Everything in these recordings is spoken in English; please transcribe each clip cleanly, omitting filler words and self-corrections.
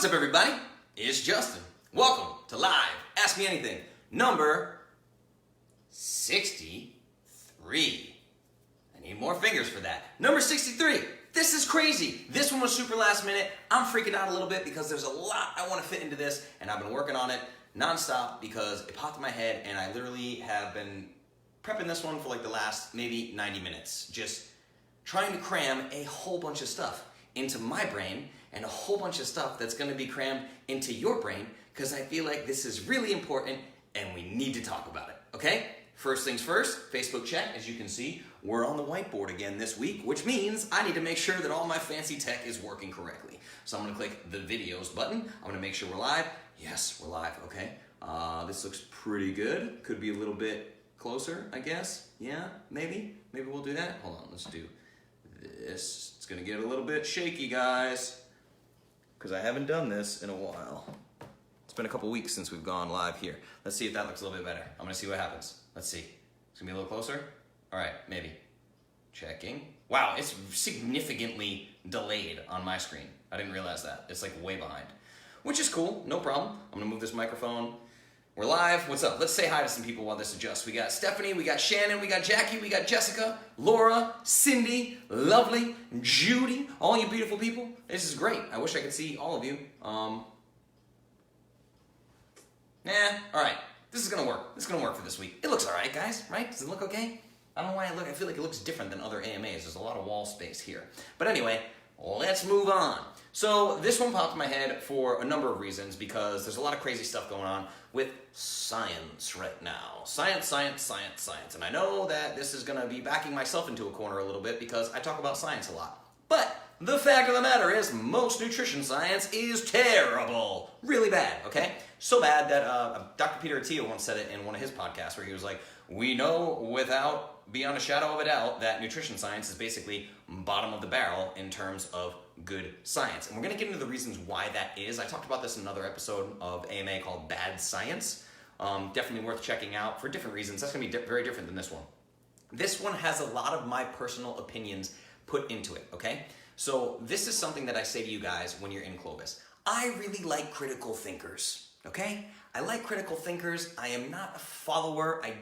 What's up, everybody? It's Justin. Welcome to Live Ask Me Anything, number 63. I need more fingers for that. Number 63. This is crazy. This one was super last minute. I'm freaking out a little bit because there's a lot I want to fit into this, and I've been working on it nonstop because it popped in my head, and I literally have been prepping this one for like the last maybe 90 minutes, just trying to cram a whole bunch of stuff into my brain and a whole bunch of stuff that's going to be crammed into your brain because I feel like this is really important and we need to talk about it, okay? First things first, Facebook check. As you can see, we're on the whiteboard again this week, which means I need to make sure that all my fancy tech is working correctly. So I'm going to click the videos button. I'm going to make sure we're live. Yes, we're live, okay? This looks pretty good. Could be a little bit closer, I guess. Yeah, maybe. Maybe we'll do that. Hold on, let's do this. It's going to get a little bit shaky, guys, because I haven't done this in a while. It's been a couple weeks since we've gone live here. Let's see if that looks a little bit better. I'm gonna see what happens. Let's see. It's gonna be a little closer. All right, maybe. Checking. Wow, it's significantly delayed on my screen. I didn't realize that. It's like way behind, which is cool, no problem. I'm gonna move this microphone. We're live. What's up? Let's say hi to some people while this adjusts. We got Stephanie, we got Shannon, we got Jackie, we got Jessica, Laura, Cindy, Lovely, Judy, all you beautiful people. This is great. I wish I could see all of you. All right. This is gonna work. This is gonna work for this week. It looks all right, guys, right? Does it look okay? I don't know why I feel like it looks different than other AMAs. There's a lot of wall space here. But anyway, let's move on. So this one popped in my head for a number of reasons because there's a lot of crazy stuff going on with science right now. Science, science, science, science. And I know that this is gonna be backing myself into a corner a little bit because I talk about science a lot. But the fact of the matter is most nutrition science is terrible. Really bad, okay? So bad that Dr. Peter Attia once said it in one of his podcasts where he was like, we know without beyond a shadow of a doubt that nutrition science is basically bottom of the barrel in terms of good science. And we're gonna get into the reasons why that is. I talked about this in another episode of AMA called Bad Science. Definitely worth checking out for different reasons. That's gonna be very different than this one. This one has a lot of my personal opinions put into it, okay? So this is something that I say to you guys when you're in Clovis. I really like critical thinkers, okay? I like critical thinkers. I am not a follower. I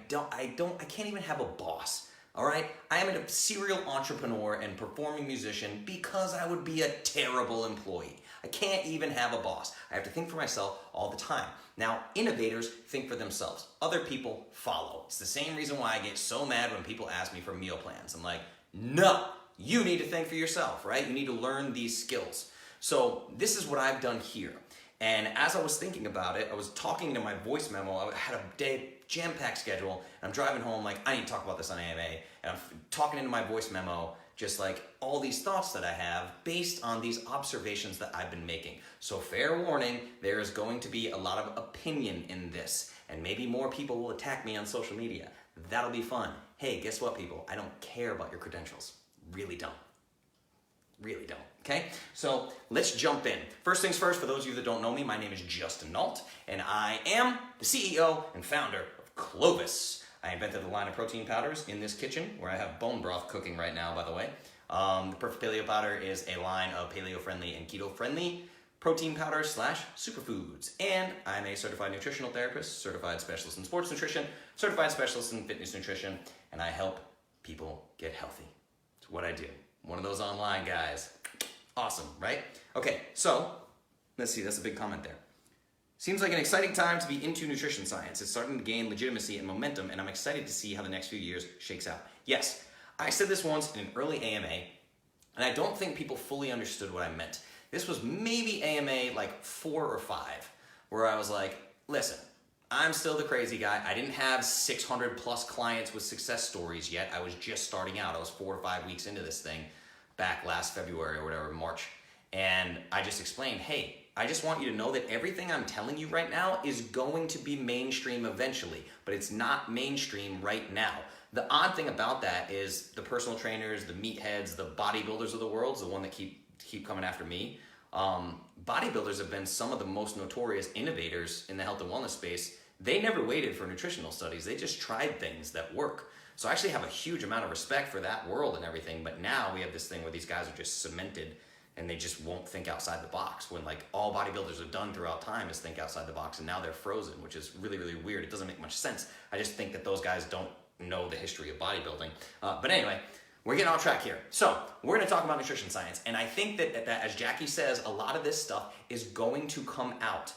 can't even have a boss, all right? I am a serial entrepreneur and performing musician because I would be a terrible employee. I can't even have a boss. I have to think for myself all the time. Now, innovators think for themselves. Other people follow. It's the same reason why I get so mad when people ask me for meal plans. I'm like, no. You need to think for yourself, right? You need to learn these skills. So this is what I've done here. And as I was thinking about it, I was talking to my voice memo. I had a day jam-packed schedule, and I'm driving home like, I need to talk about this on AMA. And I'm talking into my voice memo, just like all these thoughts that I have based on these observations that I've been making. So fair warning, there is going to be a lot of opinion in this, and maybe more people will attack me on social media. That'll be fun. Hey, guess what, people? I don't care about your credentials. Really don't. Really don't, okay? So let's jump in. First things first, for those of you that don't know me, my name is Justin Nault, and I am the CEO and founder of Clovis. I invented the line of protein powders in this kitchen, where I have bone broth cooking right now, by the way. The Perfect Paleo Powder is a line of paleo-friendly and keto-friendly protein powders / superfoods. And I'm a certified nutritional therapist, certified specialist in sports nutrition, certified specialist in fitness nutrition, and I help people get healthy. What I do. One of those online guys. Awesome, right? Okay, so let's see, that's a big comment there. Seems like an exciting time to be into nutrition science. It's starting to gain legitimacy and momentum, and I'm excited to see how the next few years shakes out. Yes, I said this once in an early AMA, and I don't think people fully understood what I meant. This was maybe AMA like 4 or 5, where I was like, listen, I'm still the crazy guy. I didn't have 600 plus clients with success stories yet. I was just starting out. I was 4 or 5 weeks into this thing back last February or whatever, March. And I just explained, hey, I just want you to know that everything I'm telling you right now is going to be mainstream eventually, but it's not mainstream right now. The odd thing about that is the personal trainers, the meatheads, the bodybuilders of the world is the one that keep coming after me. Bodybuilders have been some of the most notorious innovators in the health and wellness space. They never waited for nutritional studies. They just tried things that work. So I actually have a huge amount of respect for that world and everything. But now we have this thing where these guys are just cemented and they just won't think outside the box when like all bodybuilders have done throughout time is think outside the box, and now they're frozen, which is really, really weird. It doesn't make much sense. I just think that those guys don't know the history of bodybuilding. But anyway, we're getting off track here. So we're going to talk about nutrition science, and I think that as Jackie says, a lot of this stuff is going to come out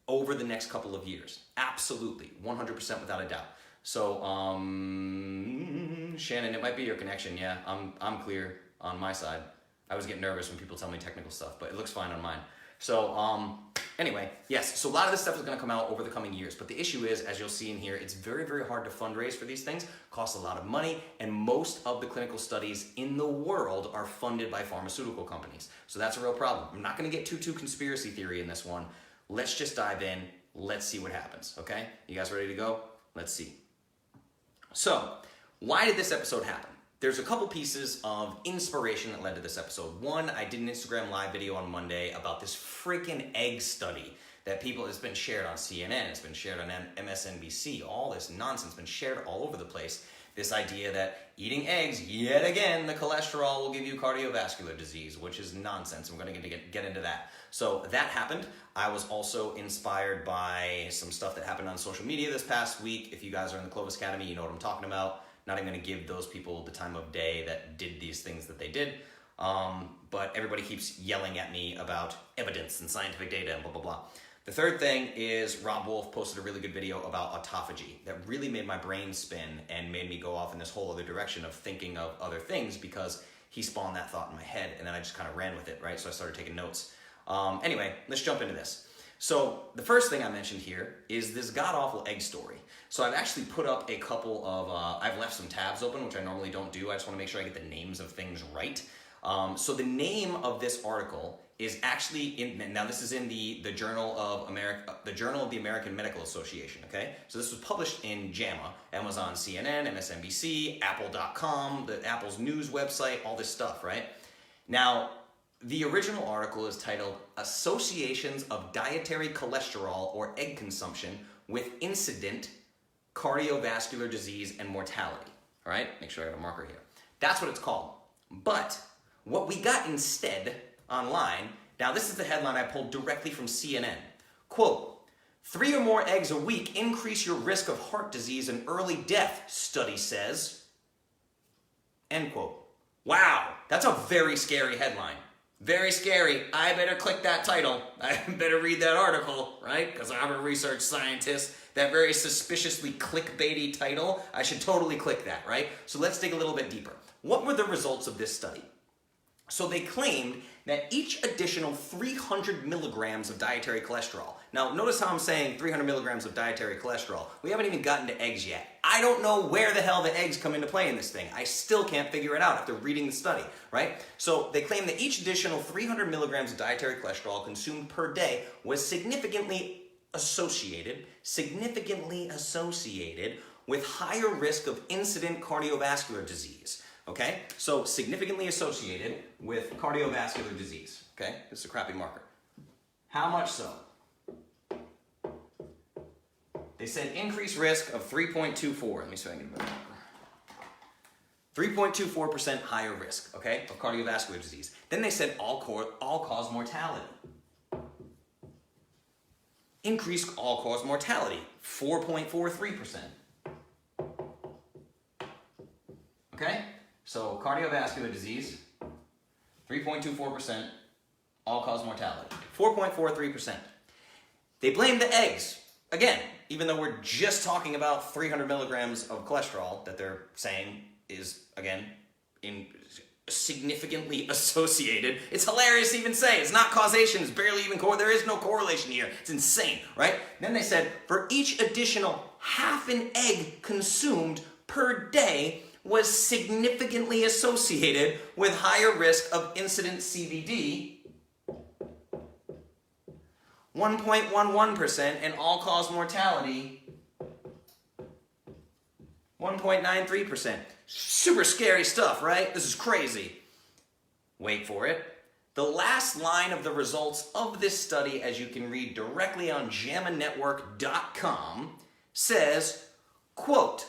over the next couple of years. Absolutely, 100% without a doubt. So, Shannon, it might be your connection. Yeah, I'm clear on my side. I was getting nervous when people tell me technical stuff, but it looks fine on mine. So, anyway, yes, so a lot of this stuff is going to come out over the coming years, but the issue is, as you'll see in here, it's very, very hard to fundraise for these things, costs a lot of money, and most of the clinical studies in the world are funded by pharmaceutical companies. So that's a real problem. I'm not going to get too conspiracy theory in this one. Let's just dive in. Let's see what happens, okay? You guys ready to go? Let's see. So, why did this episode happen? There's a couple pieces of inspiration that led to this episode. One, I did an Instagram live video on Monday about this freaking egg study that it's been shared on CNN, it's been shared on MSNBC, all this nonsense been shared all over the place. This idea that eating eggs, yet again, the cholesterol will give you cardiovascular disease, which is nonsense. I'm going to get into that. So that happened. I was also inspired by some stuff that happened on social media this past week. If you guys are in the Clovis Academy, you know what I'm talking about. Not even going to give those people the time of day that did these things that they did. But everybody keeps yelling at me about evidence and scientific data and blah, blah, blah. The third thing is Rob Wolf posted a really good video about autophagy that really made my brain spin and made me go off in this whole other direction of thinking of other things because he spawned that thought in my head and then I just kind of ran with it, right? So I started taking notes. Anyway, let's jump into this. So the first thing I mentioned here is this god-awful egg story. So I've actually put up a couple of, I've left some tabs open, which I normally don't do. I just want to make sure I get the names of things right. So the name of this article is actually now this is in the Journal of the American Medical Association, okay? So this was published in JAMA, Amazon, CNN, MSNBC, Apple.com, Apple's news website, all this stuff, right? Now, the original article is titled Associations of Dietary Cholesterol or Egg Consumption with Incident Cardiovascular Disease and Mortality. All right, make sure I have a marker here. That's what it's called. But what we got instead online, now this is the headline I pulled directly from CNN. Quote, 3 or more eggs a week increase your risk of heart disease and early death, study says. End quote. Wow, that's a very scary headline. Very scary. I better click that title. I better read that article, right? Because I'm a research scientist. That very suspiciously clickbaity title, I should totally click that, right? So let's dig a little bit deeper. What were the results of this study? So they claimed that each additional 300 milligrams of dietary cholesterol. Now, notice how I'm saying 300 milligrams of dietary cholesterol. We haven't even gotten to eggs yet. I don't know where the hell the eggs come into play in this thing. I still can't figure it out after reading the study, right? So they claim that each additional 300 milligrams of dietary cholesterol consumed per day was significantly associated with higher risk of incident cardiovascular disease. Okay, so significantly associated with cardiovascular disease. Okay, this is a crappy marker. How much so? They said increased risk of 3.24. Let me see if I can get a better marker. 3.24% higher risk, okay, of cardiovascular disease. Then they said all-cause mortality. Increased all-cause mortality, 4.43%. Okay? So cardiovascular disease, 3.24%, all-cause mortality, 4.43%. They blame the eggs. Again, even though we're just talking about 300 milligrams of cholesterol that they're saying is, again, significantly associated. It's hilarious to even say. It's not causation. It's barely even there is no correlation here. It's insane, right? Then they said, for each additional half an egg consumed per day, was significantly associated with higher risk of incident CVD, 1.11%, and all-cause mortality, 1.93%. Super scary stuff, right? This is crazy. Wait for it. The last line of the results of this study, as you can read directly on JAMAnetwork.com, says, quote,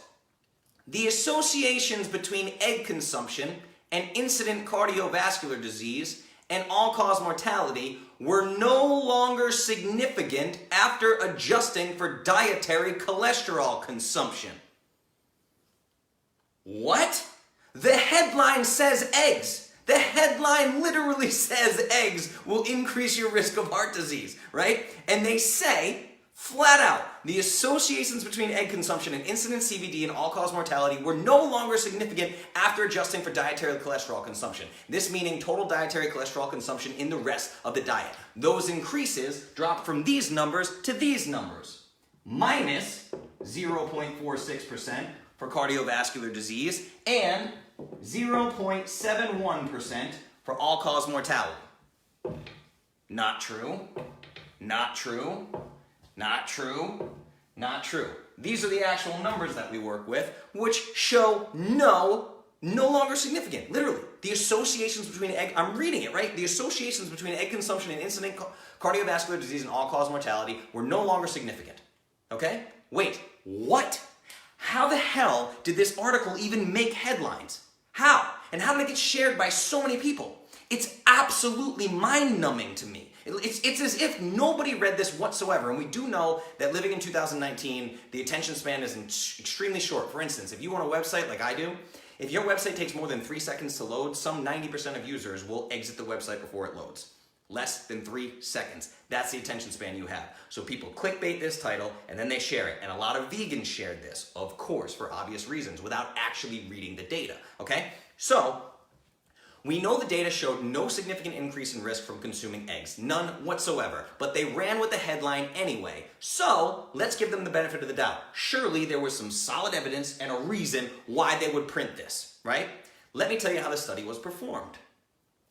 the associations between egg consumption and incident cardiovascular disease and all-cause mortality were no longer significant after adjusting for dietary cholesterol consumption. What? The headline says eggs. The headline literally says eggs will increase your risk of heart disease, right? And they say, flat out, the associations between egg consumption and incident CVD and all-cause mortality were no longer significant after adjusting for dietary cholesterol consumption. This meaning total dietary cholesterol consumption in the rest of the diet. Those increases dropped from these numbers to these numbers. Minus 0.46% for cardiovascular disease and 0.71% for all-cause mortality. Not true. Not true. Not true, not true. These are the actual numbers that we work with, which show no longer significant. Literally, the associations between I'm reading it, right? The associations between egg consumption and incident cardiovascular disease and all-cause mortality were no longer significant. Okay? Wait, what? How the hell did this article even make headlines? How? And how did it get shared by so many people? It's absolutely mind-numbing to me. It's as if nobody read this whatsoever, and we do know that living in 2019, the attention span is extremely short. For instance, if you own a website like I do, if your website takes more than 3 seconds to load, some 90% of users will exit the website before it loads. Less than 3 seconds. That's the attention span you have. So people clickbait this title, and then they share it. And a lot of vegans shared this, of course, for obvious reasons, without actually reading the data, okay? So, we know the data showed no significant increase in risk from consuming eggs, none whatsoever, but they ran with the headline anyway. So, let's give them the benefit of the doubt. Surely there was some solid evidence and a reason why they would print this, right? Let me tell you how the study was performed.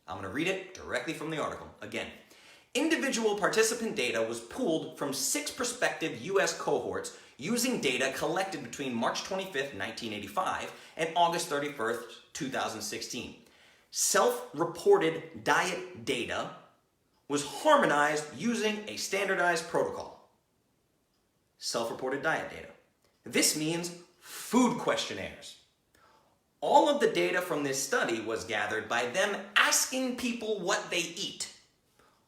I'm going to read it directly from the article. Again, individual participant data was pooled from 6 prospective U.S. cohorts using data collected between March 25th, 1985 and August 31st, 2016. Self-reported diet data was harmonized using a standardized protocol. Self-reported diet data. This means food questionnaires. All of the data from this study was gathered by them asking people what they eat.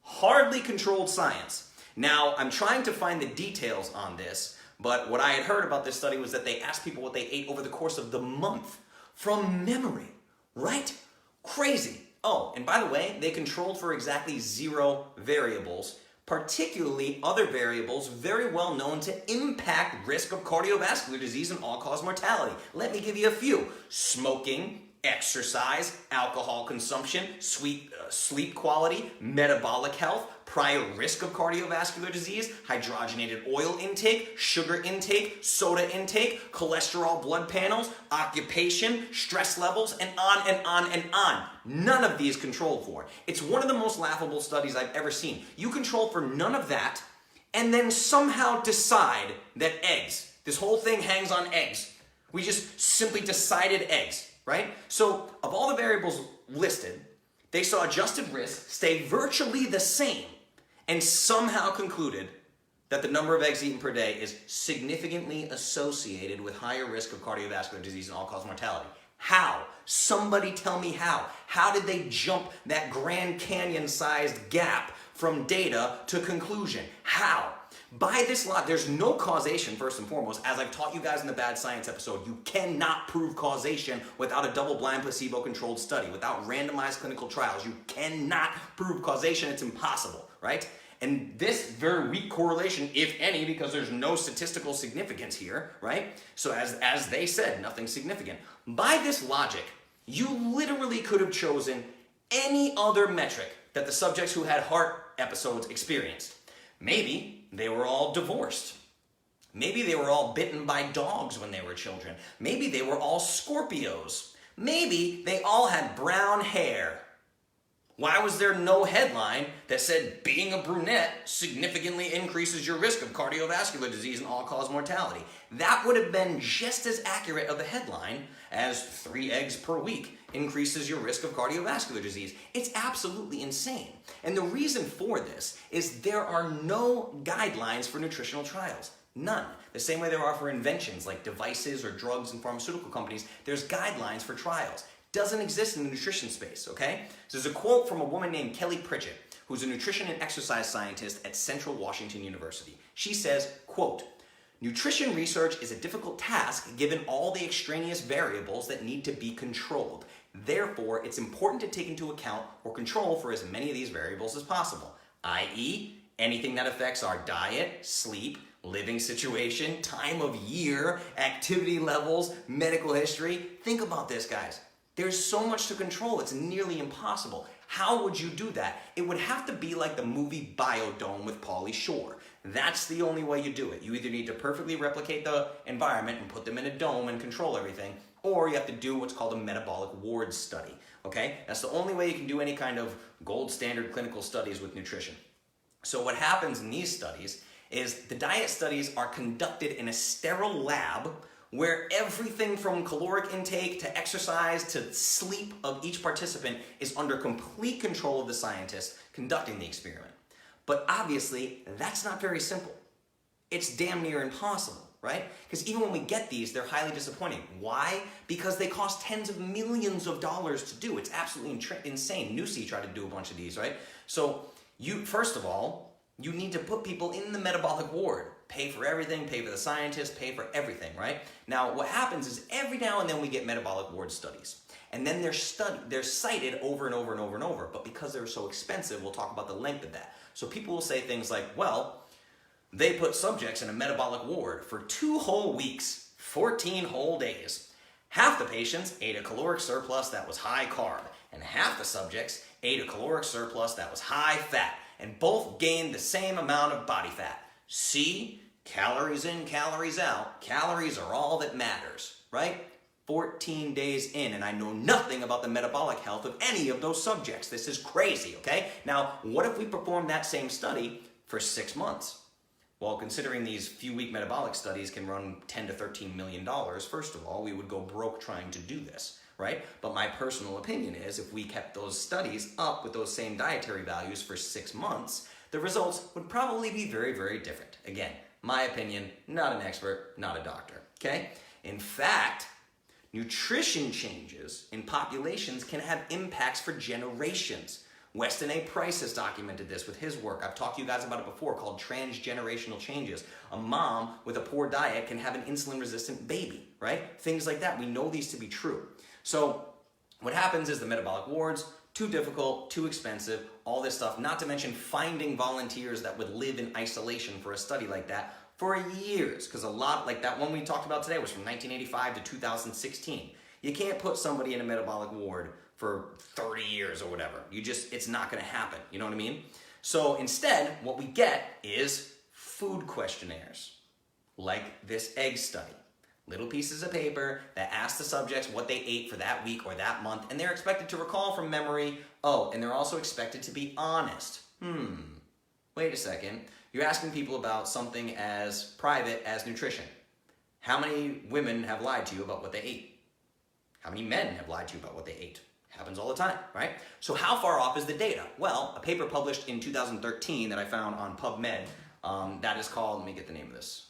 Hardly controlled science. Now, I'm trying to find the details on this, but what I had heard about this study was that they asked people what they ate over the course of the month from memory, right? Crazy. Oh, and by the way, they controlled for exactly 0 variables, particularly other variables very well known to impact risk of cardiovascular disease and all-cause mortality. Let me give you a few. Smoking, exercise, alcohol consumption, sleep quality, metabolic health, prior risk of cardiovascular disease, hydrogenated oil intake, sugar intake, soda intake, cholesterol blood panels, occupation, stress levels, and on and on and on. None of these controlled for. It's one of the most laughable studies I've ever seen. You control for none of that, and then somehow decide that eggs, this whole thing hangs on eggs. We just simply decided eggs, right? So, of all the variables listed, they saw adjusted risk stay virtually the same and somehow concluded that the number of eggs eaten per day is significantly associated with higher risk of cardiovascular disease and all-cause mortality. How? Somebody tell me how. How did they jump that Grand Canyon-sized gap from data to conclusion? How? By this law, there's no causation, first and foremost. As I've taught you guys in the Bad Science episode, you cannot prove causation without a double-blind, placebo-controlled study, without randomized clinical trials. You cannot prove causation. It's impossible, right? And this very weak correlation, if any, because there's no statistical significance here, right? So as they said, nothing significant. By this logic, you literally could have chosen any other metric that the subjects who had heart episodes experienced. Maybe they were all divorced. Maybe they were all bitten by dogs when they were children. Maybe they were all Scorpios. Maybe they all had brown hair. Why was there no headline that said being a brunette significantly increases your risk of cardiovascular disease and all-cause mortality? That would have been just as accurate of a headline as 3 eggs per week increases your risk of cardiovascular disease. It's absolutely insane. And the reason for this is there are no guidelines for nutritional trials. None. The same way there are for inventions like devices or drugs and pharmaceutical companies, there's guidelines for trials. Doesn't exist in the nutrition space, okay? So there's a quote from a woman named Kelly Pritchett, who's a nutrition and exercise scientist at Central Washington University. She says, quote, "Nutrition research is a difficult task given all the extraneous variables that need to be controlled. Therefore, it's important to take into account or control for as many of these variables as possible, i.e., anything that affects our diet, sleep, living situation, time of year, activity levels, medical history." Think about this, guys. There's so much to control, it's nearly impossible. How would you do that? It would have to be like the movie Biodome with Pauly Shore. That's the only way you do it. You either need to perfectly replicate the environment and put them in a dome and control everything, or you have to do what's called a metabolic ward study, okay? That's the only way you can do any kind of gold standard clinical studies with nutrition. So what happens in these studies is the diet studies are conducted in a sterile lab where everything from caloric intake to exercise to sleep of each participant is under complete control of the scientist conducting the experiment. But obviously, that's not very simple. It's damn near impossible, right? Because even when we get these, they're highly disappointing. Why? Because they cost tens of millions of dollars to do. It's absolutely insane. Nusi tried to do a bunch of these, right? So first of all, you need to put people in the metabolic ward. Pay for everything, pay for the scientists, pay for everything, right? Now, what happens is every now and then we get metabolic ward studies. And then they're cited over and over and over and over. But because they're so expensive, we'll talk about the length of that. So people will say things like, well, they put subjects in a metabolic ward for 2 whole weeks, 14 whole days. Half the patients ate a caloric surplus that was high carb, and half the subjects ate a caloric surplus that was high fat, and both gained the same amount of body fat. See, calories in, calories out. Calories are all that matters, right? 14 days in, and I know nothing about the metabolic health of any of those subjects. This is crazy, okay? Now, what if we perform that same study for 6 months? Well, considering these few-week metabolic studies can run $10 to $13 million, first of all, we would go broke trying to do this, right? But my personal opinion is if we kept those studies up with those same dietary values for 6 months, the results would probably be very, very different. Again, my opinion, not an expert, not a doctor, okay? In fact, nutrition changes in populations can have impacts for generations. Weston A. Price has documented this with his work. I've talked to you guys about it before, called transgenerational changes. A mom with a poor diet can have an insulin-resistant baby, right? Things like that. We know these to be true. So what happens is the metabolic wards, too difficult, too expensive, all this stuff, not to mention finding volunteers that would live in isolation for a study like that for years, because a lot, like that one we talked about today was from 1985 to 2016. You can't put somebody in a metabolic ward for 30 years or whatever. It's not gonna happen, you know what I mean? So instead, what we get is food questionnaires, like this egg study. Little pieces of paper that ask the subjects what they ate for that week or that month, and they're expected to recall from memory. Oh, and they're also expected to be honest. Wait a second. You're asking people about something as private as nutrition. How many women have lied to you about what they ate? How many men have lied to you about what they ate? Happens all the time, right? So how far off is the data? Well, a paper published in 2013 that I found on PubMed, that is called, let me get the name of this.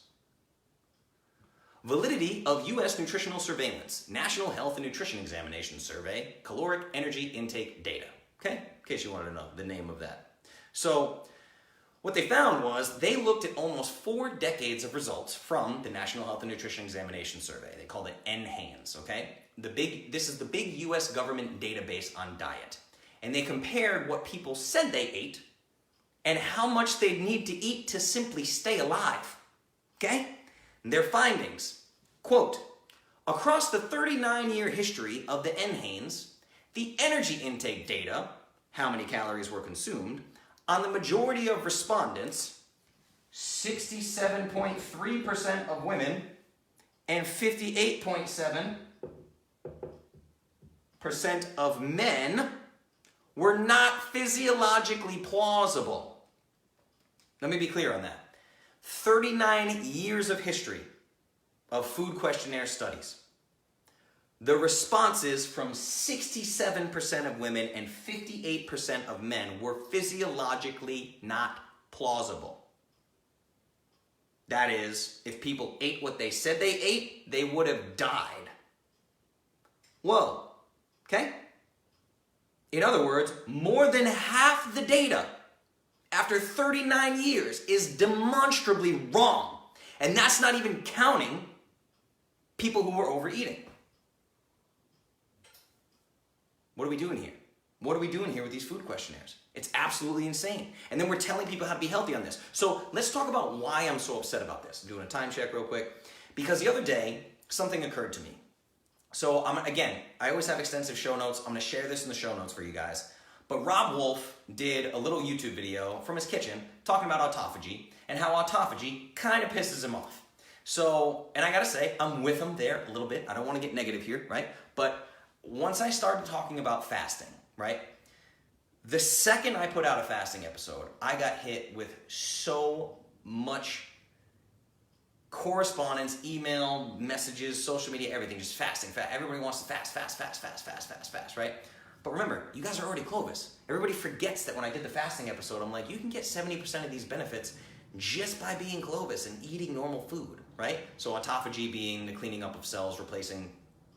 Validity of U.S. Nutritional Surveillance, National Health and Nutrition Examination Survey, Caloric Energy Intake Data. Okay, in case you wanted to know the name of that. So what they found was they looked at almost 4 decades of results from the National Health and Nutrition Examination Survey. They called it NHANES, okay? This is the big U.S. government database on diet. And they compared what people said they ate and how much they'd need to eat to simply stay alive, okay? Their findings, quote, across the 39-year history of the NHANES, the energy intake data, how many calories were consumed, on the majority of respondents, 67.3% of women and 58.7% of men were not physiologically plausible. Let me be clear on that. 39 years of history of food questionnaire studies. The responses from 67% of women and 58% of men were physiologically not plausible. That is, if people ate what they said they ate, they would have died. Whoa, Okay? In other words, more than half the data after 39 years is demonstrably wrong. And that's not even counting people who are overeating. What are we doing here? What are we doing here with these food questionnaires? It's absolutely insane. And then we're telling people how to be healthy on this. So let's talk about why I'm so upset about this. I'm doing a time check real quick. Because the other day, something occurred to me. So again, I always have extensive show notes. I'm going to share this in the show notes for you guys. But Rob Wolf did a little YouTube video from his kitchen talking about autophagy and how autophagy kind of pisses him off. So, and I got to say, I'm with him there a little bit. I don't want to get negative here, right? But once I started talking about fasting, right? The second I put out a fasting episode, I got hit with so much correspondence, email, messages, social media, everything, just fasting, Everybody wants to fast, right? But remember, you guys are already Clovis. Everybody forgets that when I did the fasting episode, I'm like, you can get 70% of these benefits just by being Clovis and eating normal food, right? So autophagy being the cleaning up of cells, replacing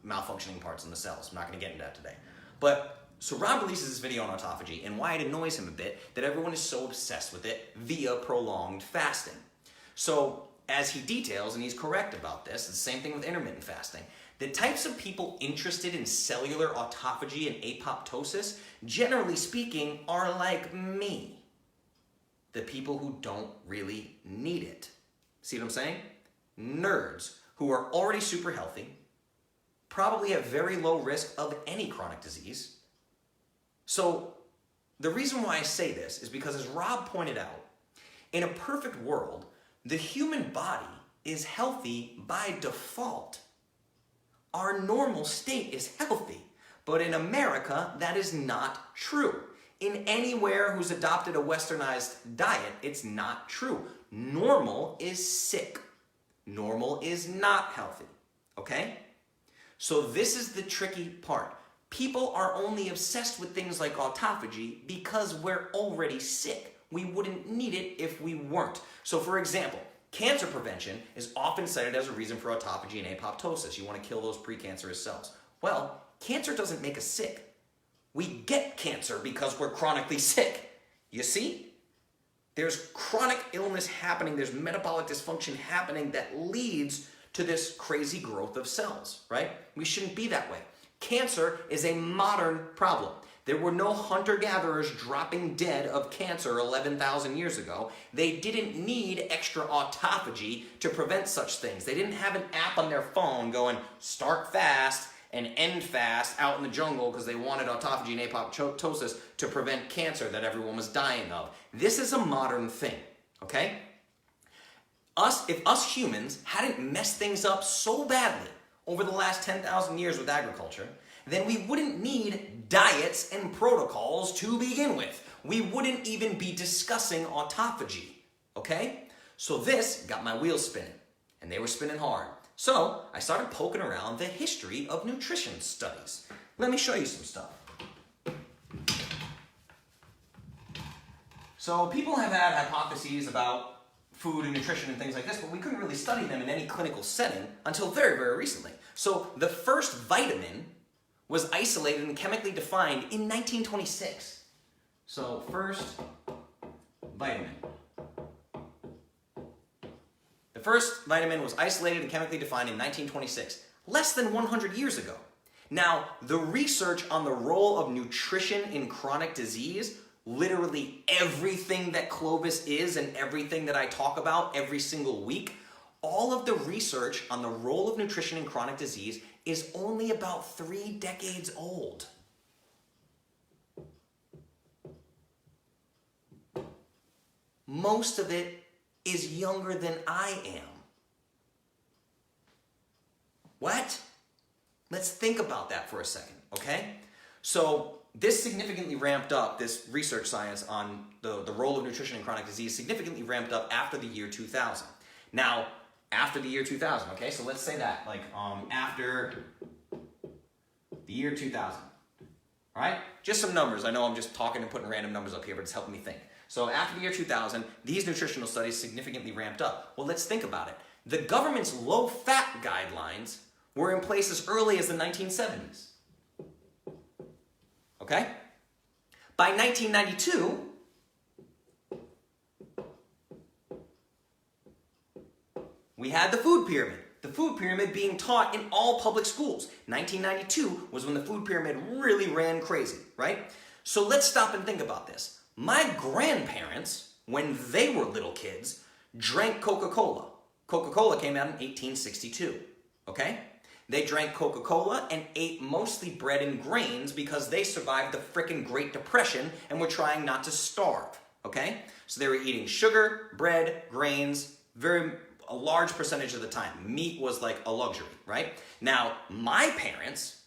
malfunctioning parts in the cells. I'm not going to get into that today. But so Rob releases this video on autophagy and why it annoys him a bit that everyone is so obsessed with it via prolonged fasting. So as he details, and he's correct about this, it's the same thing with intermittent fasting, the types of people interested in cellular autophagy and apoptosis, generally speaking, are like me. The people who don't really need it. See what I'm saying? Nerds who are already super healthy, probably at very low risk of any chronic disease. So the reason why I say this is because, as Rob pointed out, in a perfect world, the human body is healthy by default. Our normal state is healthy, but in America, that is not true. In anywhere who's adopted a westernized diet, it's not true. Normal is sick. Normal is not healthy, okay? So this is the tricky part. People are only obsessed with things like autophagy because we're already sick. We wouldn't need it if we weren't. So for example, cancer prevention is often cited as a reason for autophagy and apoptosis. You want to kill those precancerous cells. Well, cancer doesn't make us sick. We get cancer because we're chronically sick. You see? There's chronic illness happening, there's metabolic dysfunction happening that leads to this crazy growth of cells, right? We shouldn't be that way. Cancer is a modern problem. There were no hunter-gatherers dropping dead of cancer 11,000 years ago. They didn't need extra autophagy to prevent such things. They didn't have an app on their phone going, start fast and end fast out in the jungle because they wanted autophagy and apoptosis to prevent cancer that everyone was dying of. This is a modern thing, okay? If us humans hadn't messed things up so badly over the last 10,000 years with agriculture, then we wouldn't need diets and protocols to begin with. We wouldn't even be discussing autophagy, okay? So this got my wheels spinning, and they were spinning hard. So I started poking around the history of nutrition studies. Let me show you some stuff. So people have had hypotheses about food and nutrition and things like this, but we couldn't really study them in any clinical setting until very, very recently. So the first vitamin was isolated and chemically defined in 1926. So first vitamin. The first vitamin was isolated and chemically defined in 1926, less than 100 years ago. Now, the research on the role of nutrition in chronic disease, literally everything that Clovis is and everything that I talk about every single week, all of the research on the role of nutrition in chronic disease is only about 3 decades old. Most of it is younger than I am. What? Let's think about that for a second, okay? So this significantly ramped up, this research science on the role of nutrition in chronic disease significantly ramped up after the year 2000. Now, after the year 2000, okay? So let's say that, like after the year 2000, all right? Just some numbers. I know I'm just talking and putting random numbers up here, but it's helping me think. So after the year 2000, these nutritional studies significantly ramped up. Well, let's think about it. The government's low-fat guidelines were in place as early as the 1970s. okay? By 1992, we had the food pyramid. The food pyramid being taught in all public schools. 1992 was when the food pyramid really ran crazy, right? So let's stop and think about this. My grandparents, when they were little kids, drank Coca-Cola. Coca-Cola came out in 1862, okay? They drank Coca-Cola and ate mostly bread and grains because they survived the frickin' Great Depression and were trying not to starve, okay? So they were eating sugar, bread, grains, a large percentage of the time. Meat was like a luxury, right? Now, my parents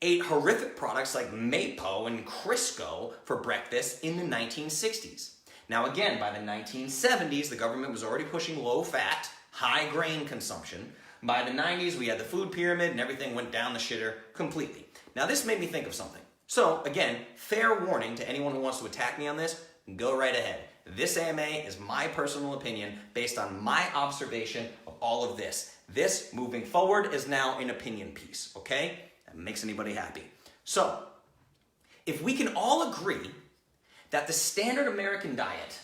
ate horrific products like Mapo and Crisco for breakfast in the 1960s. Now again, by the 1970s, the government was already pushing low-fat, high-grain consumption. By the 90s, we had the food pyramid and everything went down the shitter completely. Now this made me think of something. So again, fair warning to anyone who wants to attack me on this, go right ahead. This AMA is my personal opinion based on my observation of all of this. This, moving forward, is now an opinion piece, okay? That makes anybody happy. So, if we can all agree that the standard American diet,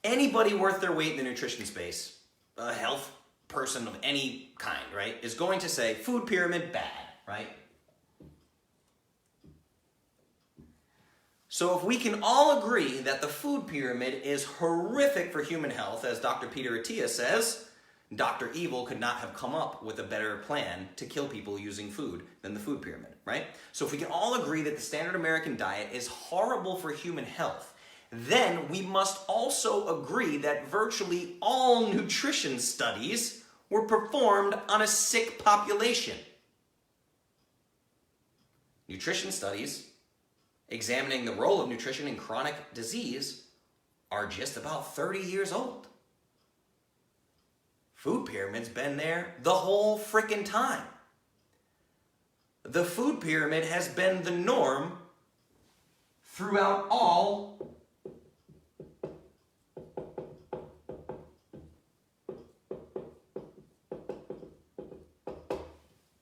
anybody worth their weight in the nutrition space, a health person of any kind, right, is going to say food pyramid bad, right? So if we can all agree that the food pyramid is horrific for human health, as Dr. Peter Attia says, Dr. Evil could not have come up with a better plan to kill people using food than the food pyramid, right? So if we can all agree that the standard American diet is horrible for human health, then we must also agree that virtually all nutrition studies were performed on a sick population. Nutrition studies examining the role of nutrition in chronic disease are just about 30 years old. Food pyramid's been there the whole frickin' time. The food pyramid has been the norm throughout all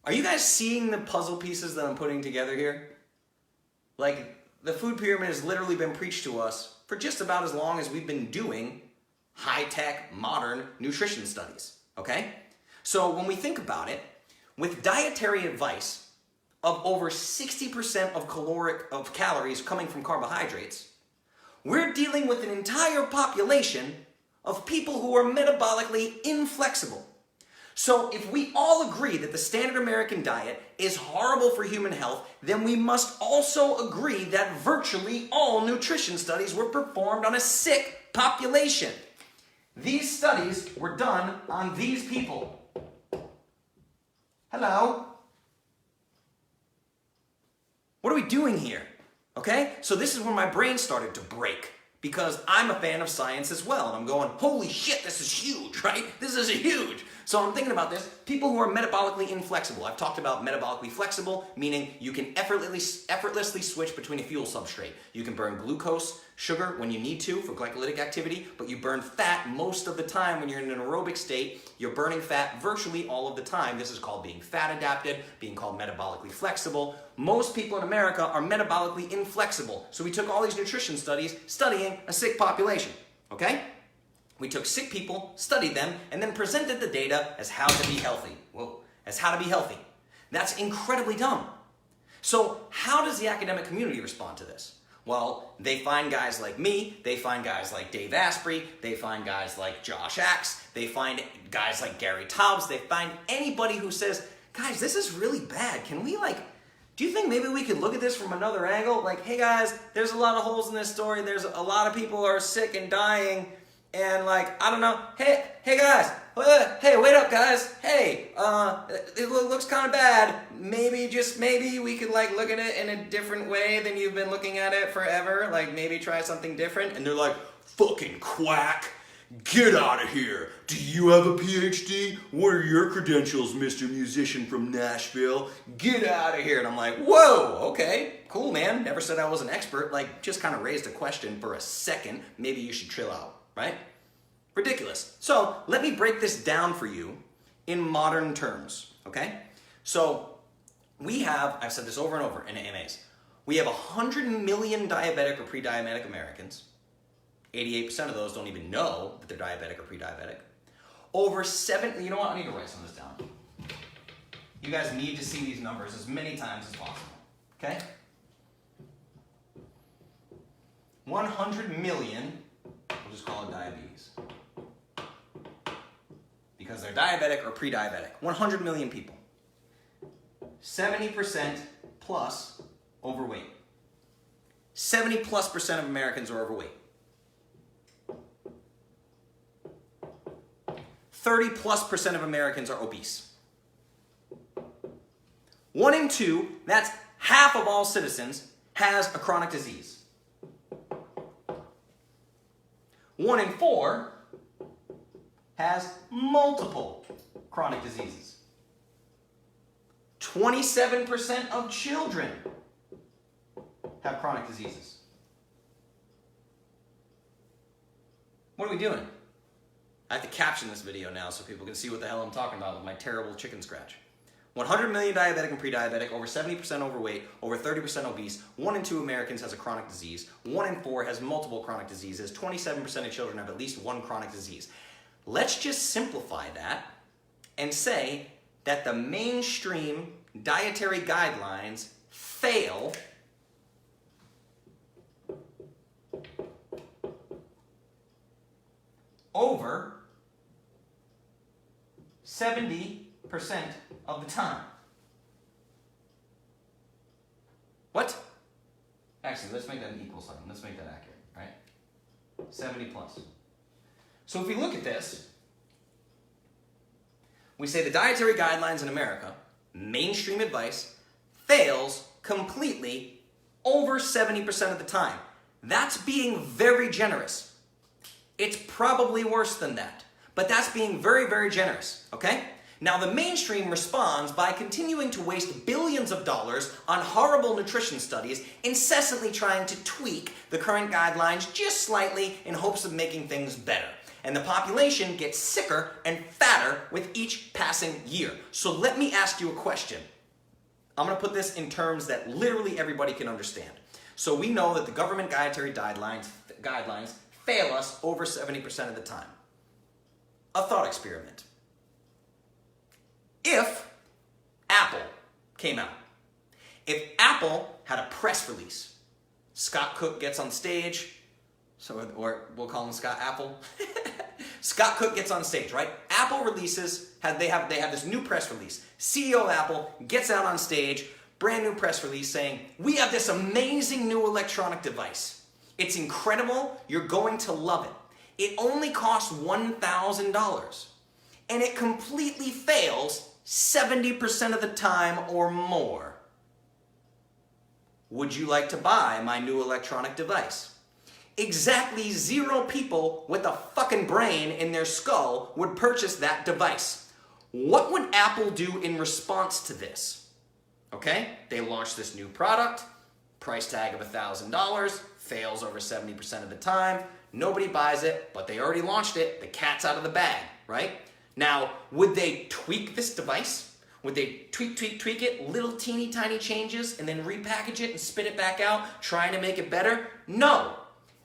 Are you guys seeing the puzzle pieces that I'm putting together here? Like, the food pyramid has literally been preached to us for just about as long as we've been doing high-tech, modern nutrition studies, okay? So when we think about it, with dietary advice of over 60% of calories coming from carbohydrates, we're dealing with an entire population of people who are metabolically inflexible. So if we all agree that the standard American diet is horrible for human health, then we must also agree that virtually all nutrition studies were performed on a sick population. These studies were done on these people. Hello? What are we doing here? Okay? So this is where my brain started to break, because I'm a fan of science as well. And I'm going, holy shit, this is huge, right? This is huge. So I'm thinking about this. People who are metabolically inflexible. I've talked about metabolically flexible, meaning you can effortlessly switch between a fuel substrate. You can burn glucose, sugar when you need to for glycolytic activity, but you burn fat most of the time when you're in an aerobic state. You're burning fat virtually all of the time. This is called being fat adapted, being called metabolically flexible. Most people in America are metabolically inflexible. So we took all these nutrition studies studying a sick population, okay? We took sick people, studied them, and then presented the data as how to be healthy. Whoa, as how to be healthy. That's incredibly dumb. So how does the academic community respond to this? Well, they find guys like me, they find guys like Dave Asprey, they find guys like Josh Axe, they find guys like Gary Taubes, they find anybody who says, guys, this is really bad. Can we do you think maybe we could look at this from another angle? Like, hey guys, there's a lot of holes in this story. There's a lot of people who are sick and dying. And I don't know, hey guys, hey, wait up guys, hey, it looks kind of bad. Maybe, just maybe, we could look at it in a different way than you've been looking at it forever. Maybe try something different. And they're like, fucking quack, get out of here. Do you have a PhD? What are your credentials, Mr. Musician from Nashville? Get out of here. And I'm like, whoa, okay, cool, man. Never said I was an expert. Just kind of raised a question for a second. Maybe you should chill out. Right? Ridiculous. So let me break this down for you in modern terms, okay? So we have, I've said this over and over in AMAs, we have 100 million diabetic or pre-diabetic Americans. 88% of those don't even know that they're diabetic or pre-diabetic. Over 7, you know what, I need to write some of this down. You guys need to see these numbers as many times as possible, okay? 100 million, we'll just call it diabetes. Because they're diabetic or pre-diabetic. 100 million people. 70% plus overweight. 70+% of Americans are overweight. 30+% of Americans are obese. 1 in 2, that's half of all citizens, has a chronic disease. 1 in 4 has multiple chronic diseases. 27% of children have chronic diseases. What are we doing? I have to caption this video now so people can see what the hell I'm talking about with my terrible chicken scratch. 100 million diabetic and pre-diabetic, over 70% overweight, over 30% obese, 1 in 2 Americans has a chronic disease, 1 in 4 has multiple chronic diseases, 27% of children have at least one chronic disease. Let's just simplify that and say that the mainstream dietary guidelines fail over 70% of the time. What? Actually, let's make that an equal sign. Let's make that accurate, right? 70 plus. So if we look at this, we say the dietary guidelines in America, mainstream advice, fails completely over 70% of the time. That's being very generous. It's probably worse than that, but that's being very, very generous, okay? Now, the mainstream responds by continuing to waste billions of dollars on horrible nutrition studies, incessantly trying to tweak the current guidelines just slightly in hopes of making things better. And the population gets sicker and fatter with each passing year. So let me ask you a question. I'm going to put this in terms that literally everybody can understand. So we know that the government dietary guidelines fail us over 70% of the time. A thought experiment. If Apple came out, if Apple had a press release, Scott Cook gets on stage, or we'll call him Scott Apple. Scott Cook gets on stage, right? Apple releases, they have this new press release. CEO of Apple gets out on stage, brand new press release saying, we have this amazing new electronic device. It's incredible. You're going to love it. It only costs $1,000. And it completely fails 70% of the time or more. Would you like to buy my new electronic device? Exactly 0 people with a fucking brain in their skull would purchase that device. What would Apple do in response to this? Okay, they launch this new product, price tag of $1,000, fails over 70% of the time, nobody buys it, but they already launched it, the cat's out of the bag, right? Now, would they tweak this device? Would they tweak it, little teeny tiny changes, and then repackage it and spit it back out, trying to make it better? No.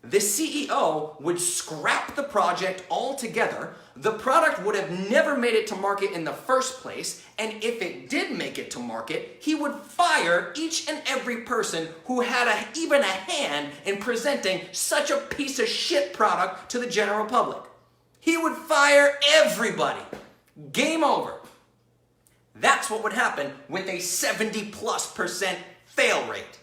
The CEO would scrap the project altogether. The product would have never made it to market in the first place, and if it did make it to market, he would fire each and every person who had even a hand in presenting such a piece of shit product to the general public. He would fire everybody. Game over. That's what would happen with a 70+% fail rate.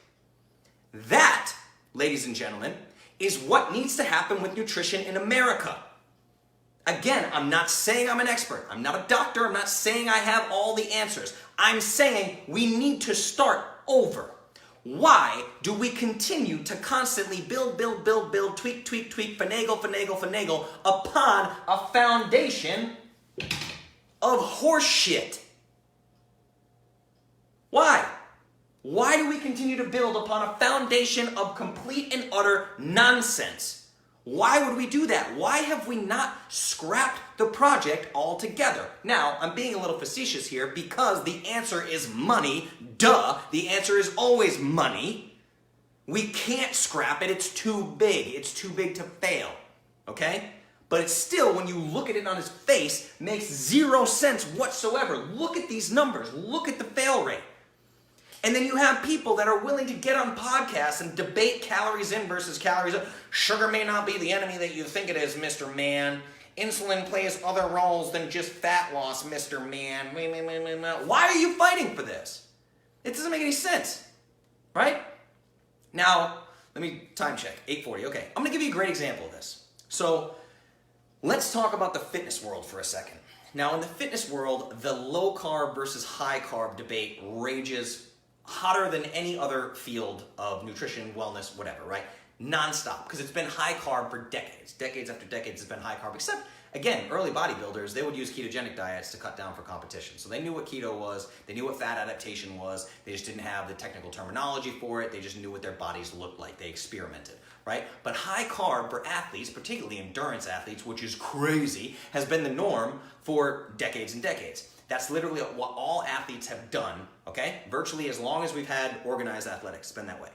That, ladies and gentlemen, is what needs to happen with nutrition in America. Again, I'm not saying I'm an expert. I'm not a doctor. I'm not saying I have all the answers. I'm saying we need to start over. Why do we continue to constantly build, tweak, finagle upon a foundation of horse shit? Why? Why do we continue to build upon a foundation of complete and utter nonsense? Why would we do that? Why have we not scrapped the project altogether? Now, I'm being a little facetious here because the answer is money. Duh, the answer is always money. We can't scrap it, it's too big. It's too big to fail, okay? But it's still, when you look at it on his face, makes zero sense whatsoever. Look at these numbers, look at the fail rate. And then you have people that are willing to get on podcasts and debate calories in versus calories out. Sugar may not be the enemy that you think it is, Mr. Man. Insulin plays other roles than just fat loss, Mr. Man. Why are you fighting for this? It doesn't make any sense, right? Now, let me time check, 8:40. Okay, I'm gonna give you a great example of this. So, let's talk about the fitness world for a second. Now, in the fitness world, the low carb versus high carb debate rages hotter than any other field of nutrition, wellness, whatever, right? Non-stop, because it's been high carb for decades. Decades after decades, it's been high carb, except, again, early bodybuilders, they would use ketogenic diets to cut down for competition. So they knew what keto was, they knew what fat adaptation was, they just didn't have the technical terminology for it, they just knew what their bodies looked like, they experimented, right? But high carb for athletes, particularly endurance athletes, which is crazy, has been the norm for decades and decades. That's literally what all athletes have done, okay? Virtually as long as we've had organized athletics, it's been that way.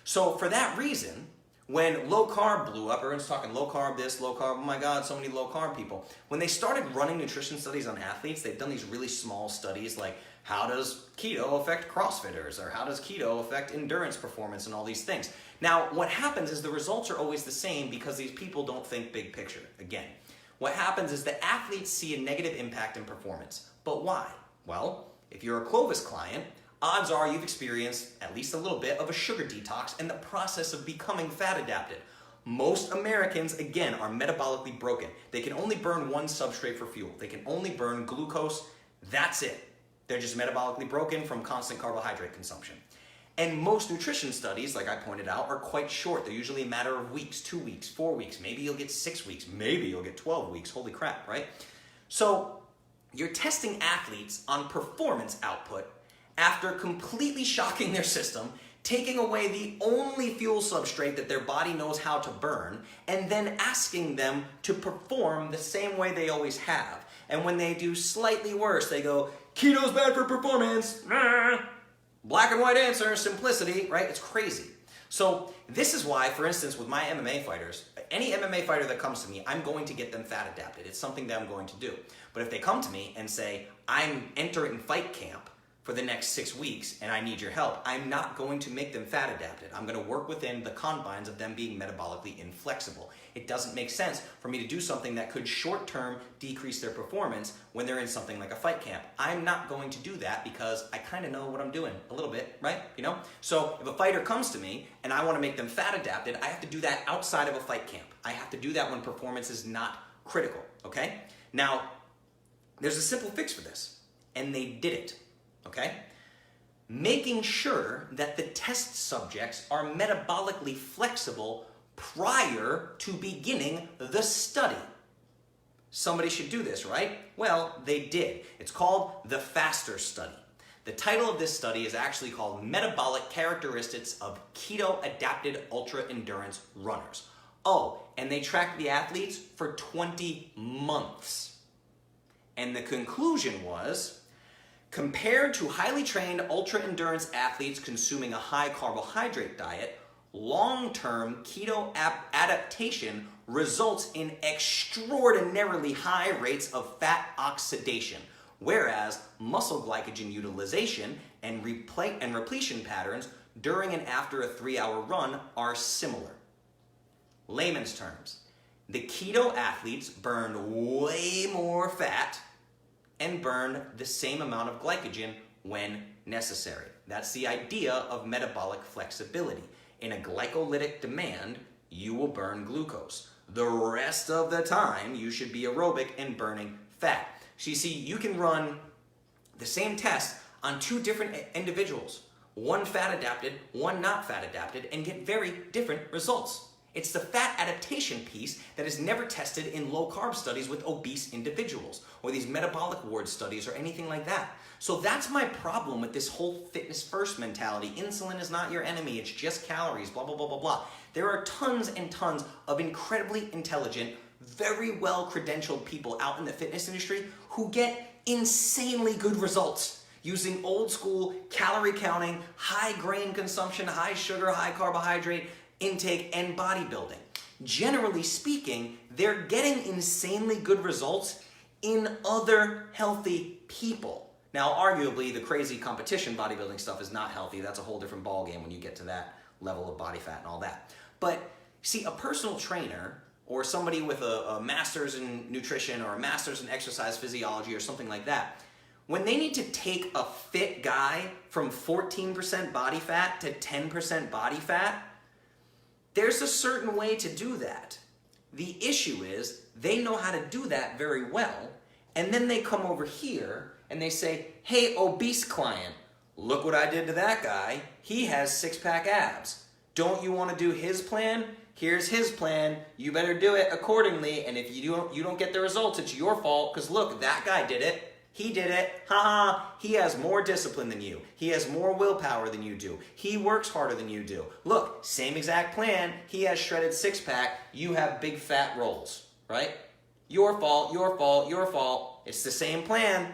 So for that reason, when low carb blew up, everyone's talking low carb this, low carb, oh my God, so many low carb people. When they started running nutrition studies on athletes, they've done these really small studies like how does keto affect CrossFitters or how does keto affect endurance performance and all these things. Now, what happens is the results are always the same because these people don't think big picture. Again, what happens is the athletes see a negative impact in performance. But why? Well, if you're a Clovis client, odds are you've experienced at least a little bit of a sugar detox in the process of becoming fat adapted. Most Americans, again, are metabolically broken. They can only burn one substrate for fuel. They can only burn glucose. That's it. They're just metabolically broken from constant carbohydrate consumption. And most nutrition studies, like I pointed out, are quite short. They're usually a matter of weeks, 2 weeks, 4 weeks. Maybe you'll get 6 weeks. Maybe you'll get 12 weeks. Holy crap, right? So you're testing athletes on performance output after completely shocking their system, taking away the only fuel substrate that their body knows how to burn, and then asking them to perform the same way they always have. And when they do slightly worse, they go, keto's bad for performance. Black and white answer, simplicity, right? It's crazy. So this is why, for instance, with my MMA fighters, any MMA fighter that comes to me, I'm going to get them fat adapted. It's something that I'm going to do. But if they come to me and say, I'm entering fight camp for the next 6 weeks and I need your help, I'm not going to make them fat adapted. I'm going to work within the confines of them being metabolically inflexible. It doesn't make sense for me to do something that could short-term decrease their performance when they're in something like a fight camp. I'm not going to do that because I kind of know what I'm doing a little bit, right? You know? So if a fighter comes to me and I want to make them fat adapted, I have to do that outside of a fight camp. I have to do that when performance is not critical, okay? Now, there's a simple fix for this, and they did it. Okay? Making sure that the test subjects are metabolically flexible prior to beginning the study. Somebody should do this, right? Well, they did. It's called the FASTER study. The title of this study is actually called Metabolic Characteristics of Keto-Adapted Ultra-Endurance Runners. Oh, and they tracked the athletes for 20 months. And the conclusion was, compared to highly trained ultra-endurance athletes consuming a high carbohydrate diet, long-term keto adaptation results in extraordinarily high rates of fat oxidation, whereas muscle glycogen utilization and repletion patterns during and after a 3-hour run are similar. Layman's terms, the keto athletes burned way more fat and burn the same amount of glycogen when necessary. That's the idea of metabolic flexibility. In a glycolytic demand, you will burn glucose. The rest of the time, you should be aerobic and burning fat. So you see, you can run the same test on 2 different individuals, one fat adapted, one not fat adapted, and get very different results. It's the fat adaptation piece that is never tested in low-carb studies with obese individuals or these metabolic ward studies or anything like that. So that's my problem with this whole fitness first mentality. Insulin is not your enemy, it's just calories, blah, blah, blah, blah, blah. There are tons and tons of incredibly intelligent, very well credentialed people out in the fitness industry who get insanely good results using old school calorie counting, high grain consumption, high sugar, high carbohydrate intake, and bodybuilding. Generally speaking, they're getting insanely good results in other healthy people. Now, arguably, the crazy competition bodybuilding stuff is not healthy. That's a whole different ballgame when you get to that level of body fat and all that. But see, a personal trainer or somebody with a master's in nutrition or a master's in exercise physiology or something like that, when they need to take a fit guy from 14% body fat to 10% body fat, there's a certain way to do that. The issue is they know how to do that very well, and then they come over here and they say, hey, obese client, look what I did to that guy. He has six-pack abs. Don't you want to do his plan? Here's his plan. You better do it accordingly, and if you don't get the results, it's your fault, because look, that guy did it. He did it. Haha. He has more discipline than you. He has more willpower than you do. He works harder than you do. Look, same exact plan. He has shredded six-pack. You have big fat rolls, right? Your fault, your fault, your fault. It's the same plan.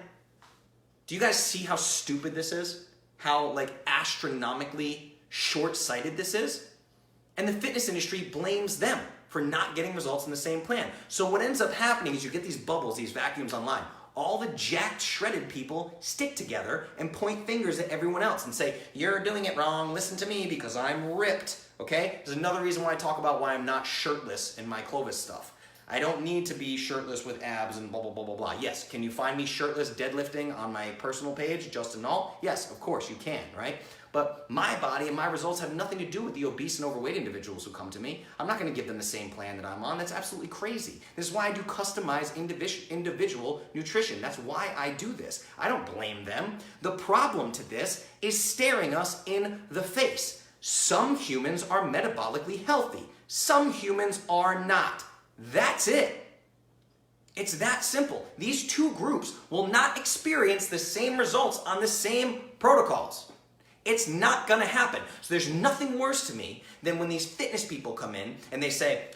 Do you guys see how stupid this is? How astronomically short-sighted this is? And the fitness industry blames them for not getting results in the same plan. So what ends up happening is you get these bubbles, these vacuums online. All the jacked, shredded people stick together and point fingers at everyone else and say, you're doing it wrong, listen to me because I'm ripped, okay? There's another reason why I talk about why I'm not shirtless in my Clovis stuff. I don't need to be shirtless with abs and blah, blah, blah, blah, blah. Yes, can you find me shirtless deadlifting on my personal page, Justin Nault? Yes, of course you can, right? But my body and my results have nothing to do with the obese and overweight individuals who come to me. I'm not going to give them the same plan that I'm on. That's absolutely crazy. This is why I do customized individual nutrition. That's why I do this. I don't blame them. The problem to this is staring us in the face. Some humans are metabolically healthy. Some humans are not. That's it. It's that simple. These two groups will not experience the same results on the same protocols. It's not gonna happen. So there's nothing worse to me than when these fitness people come in and they say,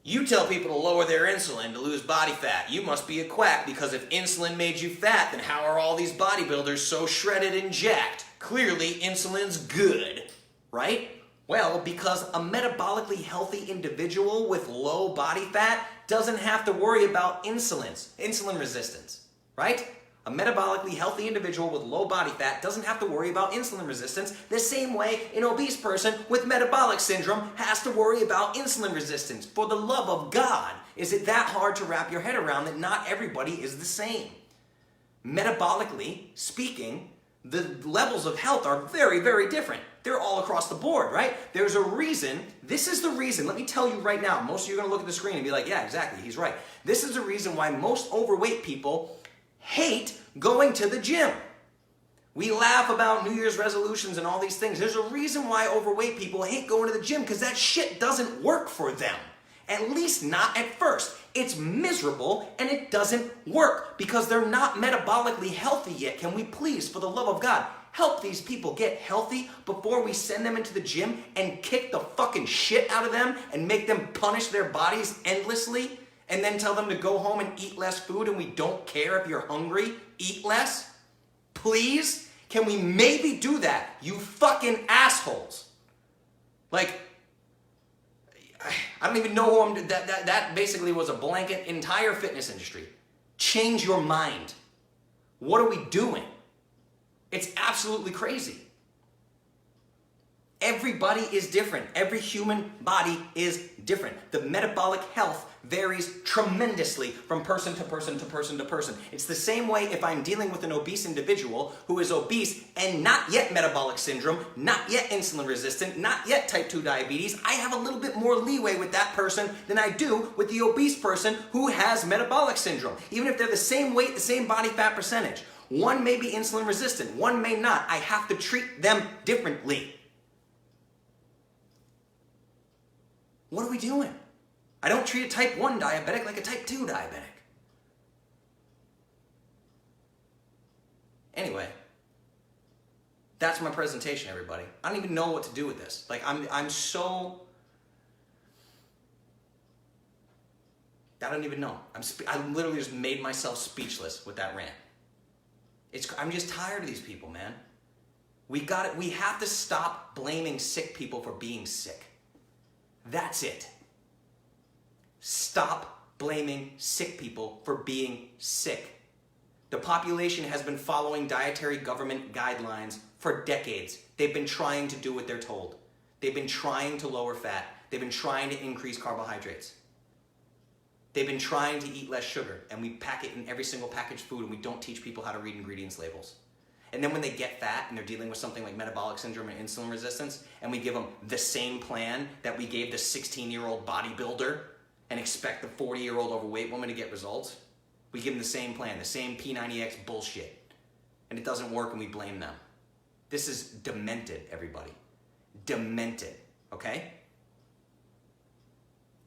you tell people to lower their insulin to lose body fat. You must be a quack because if insulin made you fat, then how are all these bodybuilders so shredded and jacked? Clearly insulin's good, right? Well, because a metabolically healthy individual with low body fat doesn't have to worry about insulin resistance, right? A metabolically healthy individual with low body fat doesn't have to worry about insulin resistance the same way an obese person with metabolic syndrome has to worry about insulin resistance. For the love of God, is it that hard to wrap your head around that not everybody is the same? Metabolically speaking, the levels of health are very, very different. They're all across the board, right? There's a reason, this is the reason, let me tell you right now, most of you are gonna look at the screen and be like, yeah, exactly, he's right. This is the reason why most overweight people hate going to the gym. We laugh about New Year's resolutions and all these things. There's a reason why overweight people hate going to the gym, because that shit doesn't work for them. At least not at first. It's miserable and it doesn't work because they're not metabolically healthy yet. Can we please, for the love of God, help these people get healthy before we send them into the gym and kick the fucking shit out of them and make them punish their bodies endlessly? And then tell them to go home and eat less food and we don't care if you're hungry? Eat less? Please? Can we maybe do that? You fucking assholes. I don't even know who I'm... That basically was a blanket entire fitness industry. Change your mind. What are we doing? It's absolutely crazy. Everybody is different. Every human body is different. The metabolic health varies tremendously from person to person to person to person. It's the same way if I'm dealing with an obese individual who is obese and not yet metabolic syndrome, not yet insulin resistant, not yet type 2 diabetes. I have a little bit more leeway with that person than I do with the obese person who has metabolic syndrome. Even if they're the same weight, the same body fat percentage. One may be insulin resistant, one may not. I have to treat them differently. What are we doing? I don't treat a type 1 diabetic like a type 2 diabetic. Anyway, that's my presentation, everybody. I don't even know what to do with this. Like, I'm so... I don't even know. I literally just made myself speechless with that rant. I'm just tired of these people, man. We have to stop blaming sick people for being sick. That's it. Stop blaming sick people for being sick. The population has been following dietary government guidelines for decades. They've been trying to do what they're told. They've been trying to lower fat. They've been trying to increase carbohydrates. They've been trying to eat less sugar, and we pack it in every single packaged food, and we don't teach people how to read ingredients labels. And then when they get fat and they're dealing with something like metabolic syndrome and insulin resistance, and we give them the same plan that we gave the 16-year-old bodybuilder and expect the 40-year-old overweight woman to get results, we give them the same plan, the same P90X bullshit. And it doesn't work, and we blame them. This is demented, everybody. Demented, okay?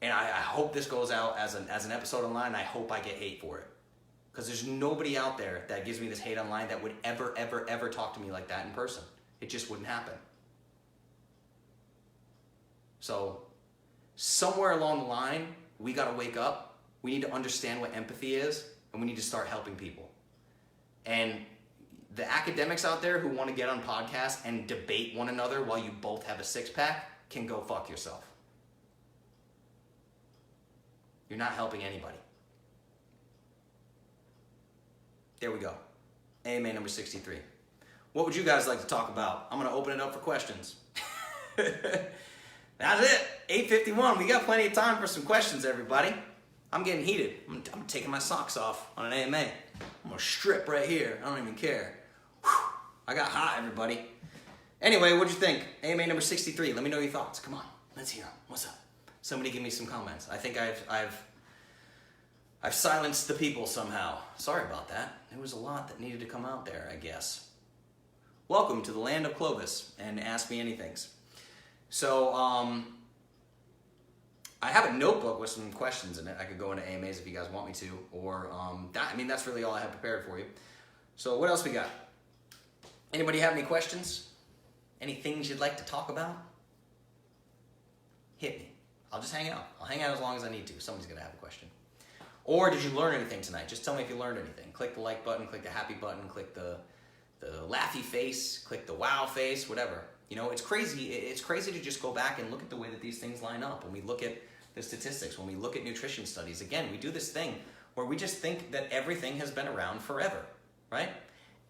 And I hope this goes out as an episode online. I hope I get hate for it. Because there's nobody out there that gives me this hate online that would ever, ever, ever talk to me like that in person. It just wouldn't happen. So, somewhere along the line, we got to wake up. We need to understand what empathy is, and we need to start helping people. And the academics out there who want to get on podcasts and debate one another while you both have a six-pack can go fuck yourself. You're not helping anybody. There we go. AMA number 63. What would you guys like to talk about? I'm going to open it up for questions. That's it. 8:51. We got plenty of time for some questions, everybody. I'm getting heated. I'm taking my socks off on an AMA. I'm going to strip right here. I don't even care. Whew. I got hot, everybody. Anyway, what'd you think? AMA number 63. Let me know your thoughts. Come on. Let's hear them. What's up? Somebody give me some comments. I think I've silenced the people somehow. Sorry about that. There was a lot that needed to come out there, I guess. Welcome to the land of Clovis and Ask Me Anythings. So, I have a notebook with some questions in it. I could go into AMAs if you guys want me to, or that's really all I have prepared for you. So, what else we got? Anybody have any questions? Any things you'd like to talk about? Hit me. I'll just hang out. I'll hang out as long as I need to. Somebody's going to have a question. Or did you learn anything tonight? Just tell me if you learned anything. Click the like button, click the happy button, click the laughy face, click the wow face, whatever. You know, it's crazy. It's crazy to just go back and look at the way that these things line up. When we look at the statistics, when we look at nutrition studies, again, we do this thing where we just think that everything has been around forever, right?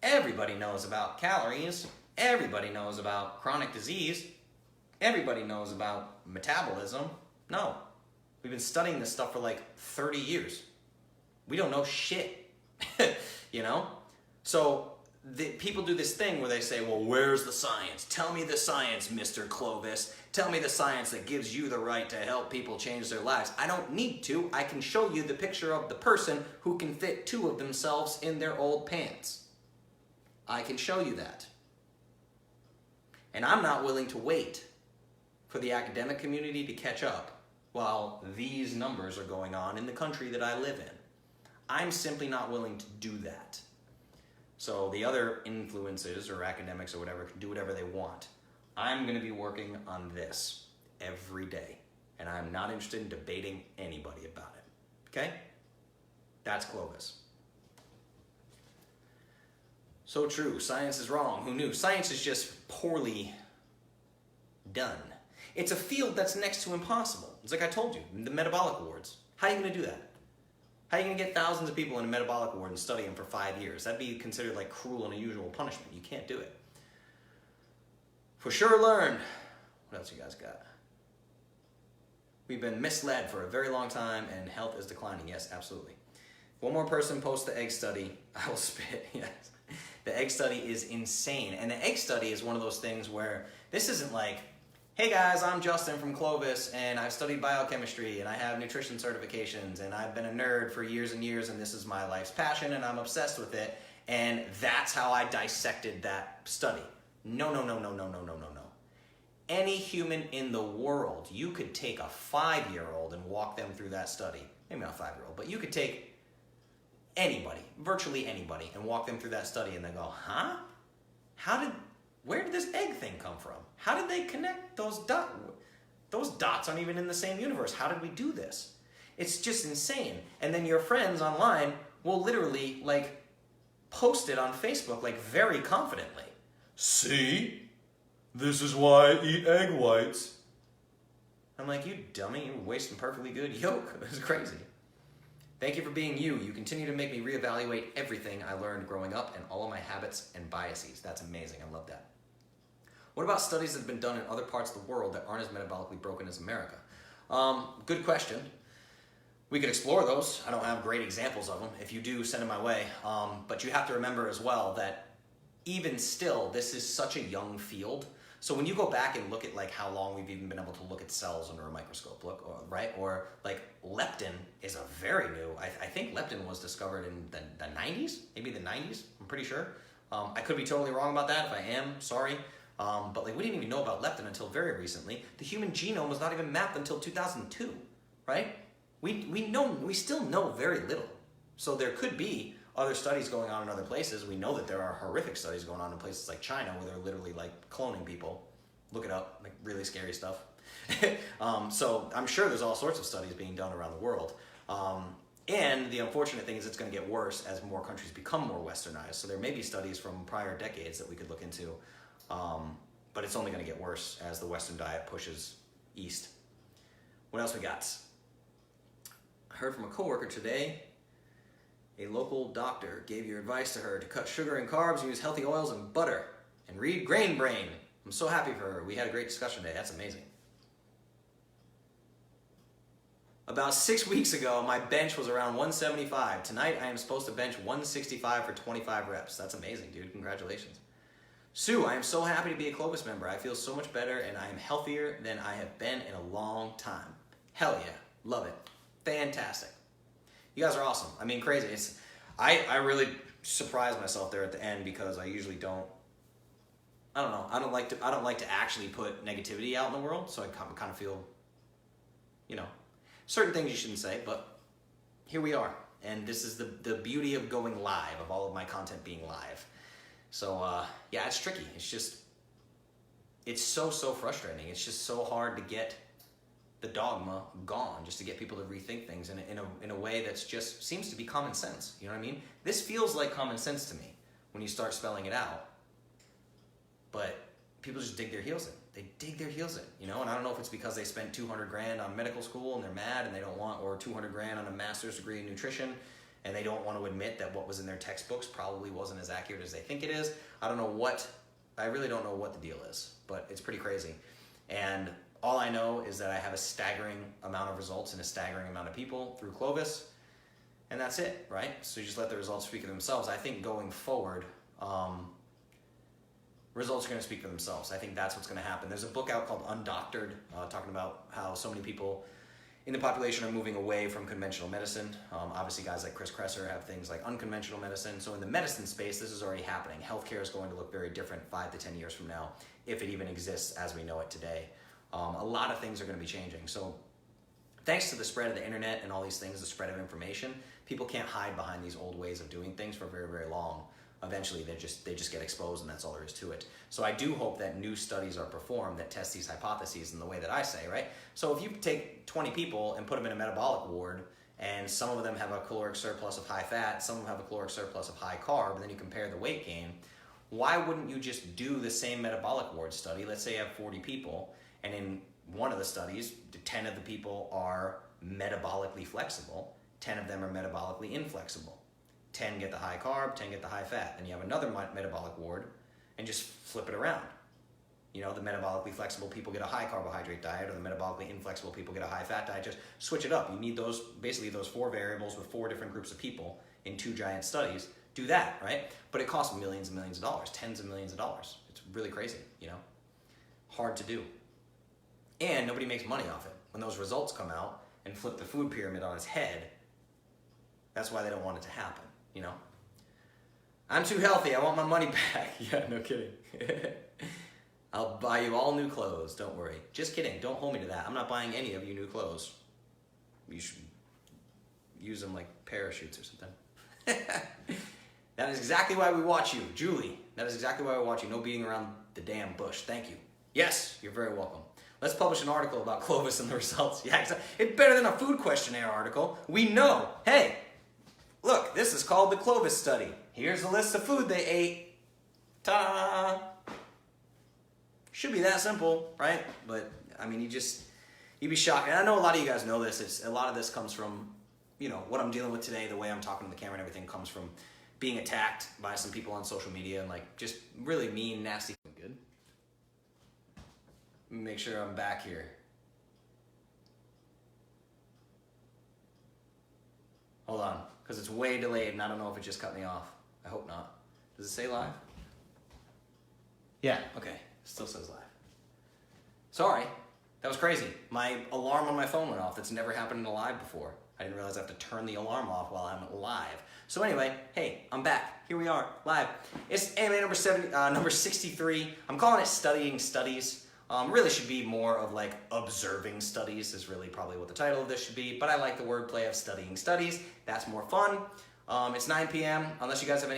Everybody knows about calories. Everybody knows about chronic disease. Everybody knows about metabolism. No. We've been studying this stuff for like 30 years. We don't know shit, you know? So people do this thing where they say, well, where's the science? Tell me the science, Mr. Clovis. Tell me the science that gives you the right to help people change their lives. I don't need to. I can show you the picture of the person who can fit two of themselves in their old pants. I can show you that. And I'm not willing to wait for the academic community to catch up while these numbers are going on in the country that I live in. I'm simply not willing to do that. So the other influencers or academics or whatever can do whatever they want. I'm going to be working on this every day, and I'm not interested in debating anybody about it. Okay? That's Clovis. So true. Science is wrong. Who knew? Science is just poorly done. It's a field that's next to impossible. It's like I told you, the metabolic wards. How are you going to do that? How are you going to get thousands of people in a metabolic ward and study them for 5 years? That'd be considered like cruel and unusual punishment. You can't do it. For sure learn. What else you guys got? We've been misled for a very long time and health is declining. Yes, absolutely. One more person posts the egg study. I will spit. Yes. The egg study is insane. And the egg study is one of those things where this isn't like, hey guys, I'm Justin from Clovis, and I've studied biochemistry, and I have nutrition certifications, and I've been a nerd for years and years, and this is my life's passion, and I'm obsessed with it, and that's how I dissected that study. No. any human in the world, you could take a 5-year-old and walk them through that study. Maybe not a 5-year-old, but you could take anybody, virtually anybody, and walk them through that study and then go, huh? Where did this egg thing come from? How did they connect those dots? Those dots aren't even in the same universe. How did we do this? It's just insane. And then your friends online will literally like post it on Facebook like very confidently. See? This is why I eat egg whites. I'm like, you dummy, you're wasting perfectly good yolk. This is crazy. Thank you for being you. You continue to make me reevaluate everything I learned growing up and all of my habits and biases. That's amazing. I love that. What about studies that have been done in other parts of the world that aren't as metabolically broken as America? Good question. We could explore those. I don't have great examples of them. If you do, send them my way. But you have to remember as well that even still, this is such a young field. So when you go back and look at like how long we've even been able to look at cells under a microscope, right? Or like leptin is a very new, I think leptin was discovered in the 90s, maybe the 90s, I'm pretty sure. I could be totally wrong about that. If I am, sorry. But like we didn't even know about leptin until very recently. The human genome was not even mapped until 2002, right? We still know very little. So there could be other studies going on in other places. We know that there are horrific studies going on in places like China where they're literally like cloning people. Look it up, like really scary stuff. So I'm sure there's all sorts of studies being done around the world. And the unfortunate thing is it's going to get worse as more countries become more westernized. So there may be studies from prior decades that we could look into. But it's only going to get worse as the Western diet pushes east. What else we got? I heard from a coworker today, a local doctor gave your advice to her to cut sugar and carbs, use healthy oils and butter, and read Grain Brain. I'm so happy for her. We had a great discussion today. That's amazing. About 6 weeks ago, my bench was around 175. Tonight, I am supposed to bench 165 for 25 reps. That's amazing, dude. Congratulations. Sue, I am so happy to be a Clovis member. I feel so much better and I am healthier than I have been in a long time. Hell yeah. Love it. Fantastic. You guys are awesome. I mean, crazy. I really surprised myself there at the end because I usually don't. I don't know. I don't like to actually put negativity out in the world. So I kind of feel, certain things you shouldn't say, but here we are. And this is the beauty of going live, of all of my content being live. So yeah, it's tricky. It's so frustrating. It's just so hard to get the dogma gone, just to get people to rethink things in a way that's just seems to be common sense. You know what I mean? This feels like common sense to me when you start spelling it out. But people just dig their heels in. They dig their heels in, and I don't know if it's because they spent $200,000 on medical school and they're mad and they don't want, or $200,000 on a master's degree in nutrition and they don't want to admit that what was in their textbooks probably wasn't as accurate as they think it is. I really don't know what the deal is, but it's pretty crazy. And all I know is that I have a staggering amount of results in a staggering amount of people through Clovis, and that's it, right? So you just let the results speak for themselves. I think going forward, results are going to speak for themselves. I think that's what's going to happen. There's a book out called Undoctored, talking about how so many people in the population are moving away from conventional medicine. Obviously, guys like Chris Kresser have things like unconventional medicine. So in the medicine space, this is already happening. Healthcare is going to look very different 5 to 10 years from now, if it even exists as we know it today. A lot of things are going to be changing. So thanks to the spread of the internet and all these things, the spread of information, people can't hide behind these old ways of doing things for very, very long. Eventually, they just get exposed, and that's all there is to it. So I do hope that new studies are performed that test these hypotheses in the way that I say, right? So if you take 20 people and put them in a metabolic ward, and some of them have a caloric surplus of high fat, some of them have a caloric surplus of high carb, and then you compare the weight gain, why wouldn't you just do the same metabolic ward study? Let's say you have 40 people, and in one of the studies, 10 of the people are metabolically flexible, 10 of them are metabolically inflexible. 10 get the high carb, 10 get the high fat. Then you have another metabolic ward and just flip it around. The metabolically flexible people get a high carbohydrate diet, or the metabolically inflexible people get a high fat diet. Just switch it up. You need those 4 variables with 4 different groups of people in 2 giant studies. Do that, right? But it costs millions and millions of dollars, tens of millions of dollars. It's really crazy, hard to do. And nobody makes money off it. When those results come out and flip the food pyramid on its head, that's why they don't want it to happen. I'm too healthy. I want my money back. Yeah, no kidding. I'll buy you all new clothes, don't worry. Just kidding, don't hold me to that. I'm not buying any of you new clothes. You should use them like parachutes or something. That is exactly why we watch you, Julie. That is exactly why we watch you. No beating around the damn bush. Thank you. Yes, you're very welcome. Let's publish an article about Clovis and the results. Yeah, it's better than a food questionnaire article. We know. Hey, look, this is called the Clovis study. Here's a list of food they ate. Ta-da! Should be that simple, right? But I mean, you'd be shocked. And I know a lot of you guys know this. A lot of this comes from, what I'm dealing with today, the way I'm talking to the camera and everything comes from being attacked by some people on social media and like just really mean, nasty. Good. Make sure I'm back here. Hold on, because it's way delayed and I don't know if it just cut me off. I hope not. Does it say live? Yeah, okay. It still says live. Sorry, that was crazy. My alarm on my phone went off. That's never happened in a live before. I didn't realize I have to turn the alarm off while I'm live. So anyway, hey, I'm back. Here we are, live. It's AMA number 63. I'm calling it Studying Studies. Really should be more of like Observing Studies is really probably what the title of this should be, but I like the wordplay of Studying Studies. That's more fun. It's 9 p.m. Unless you guys have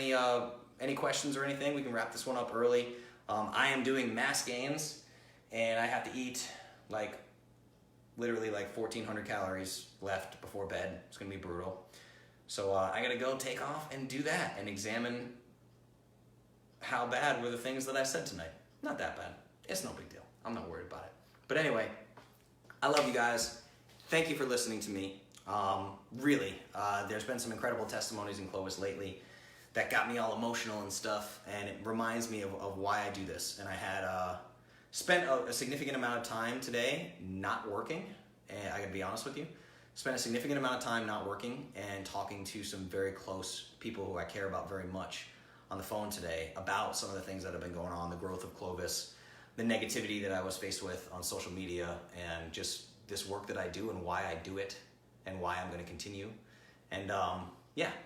any questions or anything, we can wrap this one up early. I am doing mass gains, and I have to eat literally 1,400 calories left before bed. It's gonna be brutal. So I gotta go take off and do that and examine how bad were the things that I said tonight. Not that bad. It's no big deal. I'm not worried about it. But anyway, I love you guys. Thank you for listening to me. Really, there's been some incredible testimonies in Clovis lately that got me all emotional and stuff, and it reminds me of why I do this. And I had spent a significant amount of time today not working, and I gotta be honest with you. Spent a significant amount of time not working and talking to some very close people who I care about very much on the phone today about some of the things that have been going on, the growth of Clovis, the negativity that I was faced with on social media, and just this work that I do and why I do it and why I'm going to continue. And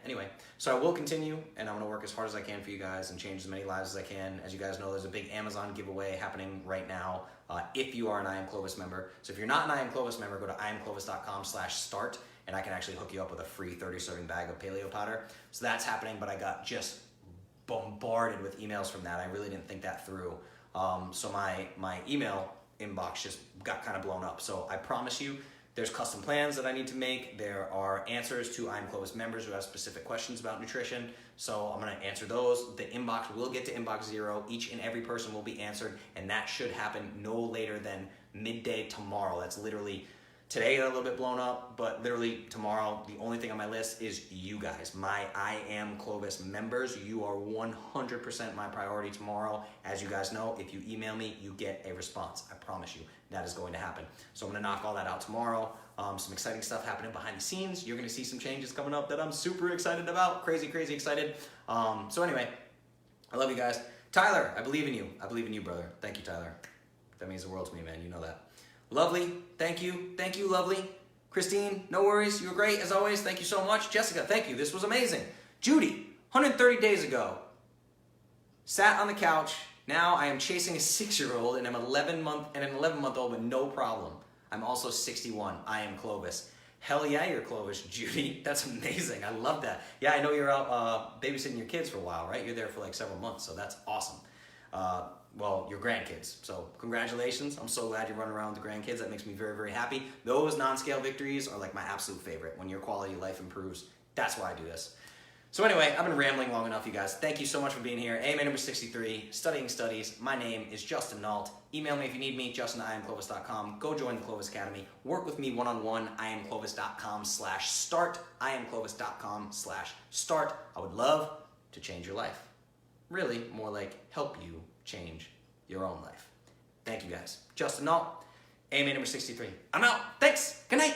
anyway, so I will continue, and I'm going to work as hard as I can for you guys and change as many lives as I can. As you guys know, there's a big Amazon giveaway happening right now if you are an I Am Clovis member. So if you're not an I Am Clovis member, go to iamclovis.com/start, and I can actually hook you up with a free 30-serving bag of paleo powder. So that's happening, but I got just bombarded with emails from that. I really didn't think that through. So my email inbox just got kind of blown up. So I promise you, there's custom plans that I need to make. There are answers to I Am Clovis members who have specific questions about nutrition. So I'm gonna answer those. The inbox will get to inbox 0. Each and every person will be answered, and that should happen no later than midday tomorrow. That's literally, today got a little bit blown up, but literally tomorrow, the only thing on my list is you guys, my I Am Clovis members. You are 100% my priority tomorrow. As you guys know, if you email me, you get a response. I promise you that is going to happen. So I'm gonna knock all that out tomorrow. Some exciting stuff happening behind the scenes. You're gonna see some changes coming up that I'm super excited about. Crazy, crazy excited. So anyway, I love you guys. Tyler, I believe in you. I believe in you, brother. Thank you, Tyler. That means the world to me, man. You know that. Lovely, thank you, Lovely. Christine, no worries, you were great as always, thank you so much. Jessica, thank you, this was amazing. Judy, 130 days ago, sat on the couch, now I am chasing a 6-year-old and I'm an 11-month-old with no problem. I'm also 61, I am Clovis. Hell yeah, you're Clovis, Judy, that's amazing, I love that. Yeah, I know you're out babysitting your kids for a while, right? You're there for several months, so that's awesome. Well, your grandkids. So congratulations. I'm so glad you're running around with the grandkids. That makes me very, very happy. Those non-scale victories are my absolute favorite. When your quality of life improves, that's why I do this. So anyway, I've been rambling long enough, you guys. Thank you so much for being here. AMA number 63, Studying Studies. My name is Justin Nault. Email me if you need me, justin@iamclovis.com. Go join the Clovis Academy. Work with me one-on-one, iamclovis.com/start, iamclovis.com/start. I would love to change your life. Really, more help you change your own life. Thank you guys. Justin Nault, AMA number 63. I'm out. Thanks. Good night.